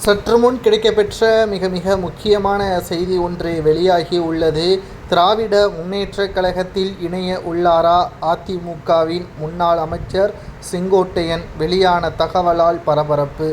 சற்று முன் கிடைக்கப்பெற்ற மிக மிக முக்கியமான செய்தி ஒன்று வெளியாகி உள்ளது. திராவிட முன்னேற்றக் கழகத்தில் இணைய உள்ளாரா அதிமுகவின் முன்னாள் அமைச்சர் செங்கோட்டையன்? வெளியான தகவலால் பரபரப்பு.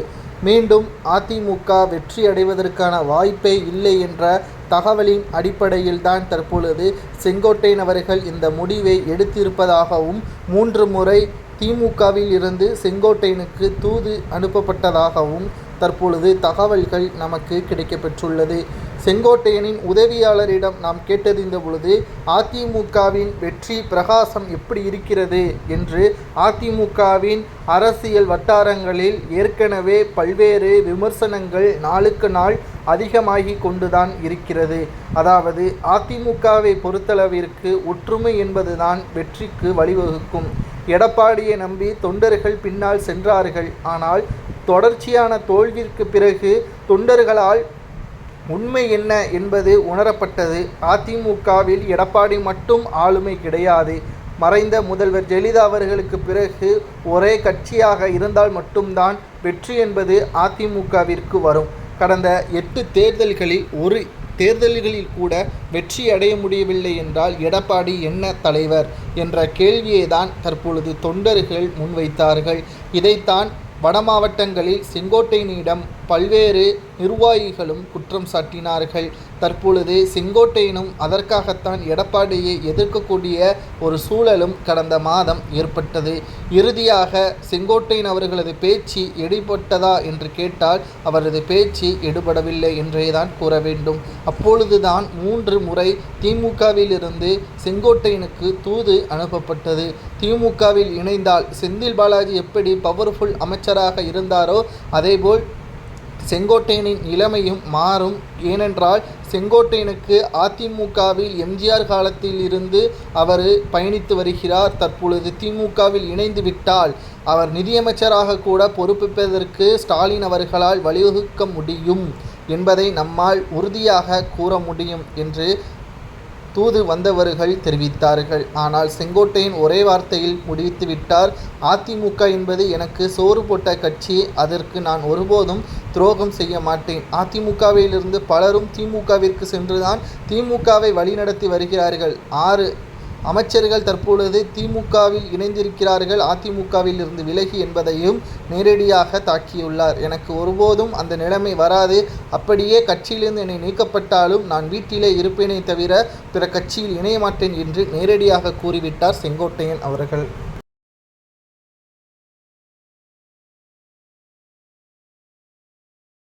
மீண்டும் அதிமுக வெற்றி அடைவதற்கான வாய்ப்பே இல்லை என்ற தகவலின் அடிப்படையில்தான் தற்பொழுது செங்கோட்டையன் அவர்கள் இந்த முடிவை எடுத்திருப்பதாகவும் 3 முறை திமுகவில் இருந்து செங்கோட்டையனுக்கு தூது அனுப்பப்பட்டதாகவும் தற்பொழுது தகவல்கள் நமக்கு கிடைக்கப்பெற்றுள்ளது. செங்கோட்டையனின் உதவியாளரிடம் நாம் கேட்டறிந்த பொழுது அதிமுகவின் வெற்றி பிரகாசம் எப்படி இருக்கிறது என்று அதிமுகவின் அரசியல் வட்டாரங்களில் ஏற்கனவே பல்வேறு விமர்சனங்கள் நாளுக்கு நாள் அதிகமாகி கொண்டுதான் இருக்கிறது. அதாவது அதிமுகவை பொறுத்தளவிற்கு ஒற்றுமை என்பதுதான் வெற்றிக்கு வழிவகுக்கும். எடப்பாடியை நம்பி தொண்டர்கள் பின்னால் சென்றார்கள். ஆனால் தொடர்ச்சியான தோல்விற்கு பிறகு தொண்டர்களால் உண்மை என்ன என்பது உணரப்பட்டது. அதிமுகவில் எடப்பாடி மட்டும் ஆளுமை கிடையாது. மறைந்த முதல்வர் ஜெயலலிதா அவர்களுக்கு பிறகு ஒரே கட்சியாக இருந்தால் மட்டும்தான் வெற்றி என்பது அதிமுகவிற்கு வரும். கடந்த 8 தேர்தல்களில் ஒரு தேர்தல்களில் கூட வெற்றி அடைய முடியவில்லை என்றால் எடப்பாடி என்ன தலைவர் என்ற கேள்வியை தான் தற்பொழுது தொண்டர்கள் முன்வைத்தார்கள். இதைத்தான் வட மாவட்டங்களில் செங்கோட்டையனிடம் பல்வேறு நிர்வாகிகளும் குற்றம் சாட்டினார்கள். தற்பொழுது செங்கோட்டையனும் அதற்காகத்தான் எடப்பாடியை எதிர்க்கக்கூடிய ஒரு சூழலும் கடந்த மாதம் ஏற்பட்டது. இறுதியாக செங்கோட்டையன் அவர்களது பேச்சு எடுபட்டதா என்று கேட்டால் அவரது பேச்சு எடுபடவில்லை என்றேதான் கூற வேண்டும். அப்பொழுதுதான் 3 முறை திமுகவில் இருந்து செங்கோட்டையனுக்கு தூது அனுப்பப்பட்டது. திமுகவில் இணைந்தால் செந்தில் பாலாஜி எப்படி பவர்ஃபுல் அமைச்சராக இருந்தாரோ அதேபோல் செங்கோட்டையனின் நிலைமையும் மாறும். ஏனென்றால் செங்கோட்டையனுக்கு அதிமுகவில் எம்ஜிஆர் காலத்தில் இருந்து அவர் பயணித்து வருகிறார். தற்பொழுது திமுகவில் இணைந்து விட்டால் அவர் நிதியமைச்சராக கூட பொறுப்பேற்பதற்கு ஸ்டாலின் அவர்களால் வழிவகுக்க முடியும் என்பதை நம்மால் உறுதியாக கூற முடியும் என்று தூது வந்தவர்கள் தெரிவித்தார்கள். ஆனால் செங்கோட்டையன் ஒரே வார்த்தையில் முடித்து விட்டார். அதிமுக என்பது எனக்கு சோறு போட்ட கட்சி, அதற்கு நான் ஒருபோதும் துரோகம் செய்ய மாட்டேன். அதிமுகவிலிருந்து பலரும் திமுகவிற்கு சென்றுதான் திமுகவை வழிநடத்தி வருகிறார்கள். 6 அமைச்சர்கள் தற்பொழுது திமுகவில் இணைந்திருக்கிறார்கள், அதிமுகவில் இருந்து விலகி என்பதையும் நேரடியாக தாக்கியுள்ளார். எனக்கு ஒருபோதும் அந்த நிலைமை வராது. அப்படியே கட்சியிலிருந்து என்னை நீக்கப்பட்டாலும் நான் வீட்டிலே இருப்பேனே தவிர பிற கட்சியில் இணைய மாட்டேன் என்று நேரடியாக கூறிவிட்டார் செங்கோட்டையன் அவர்கள்.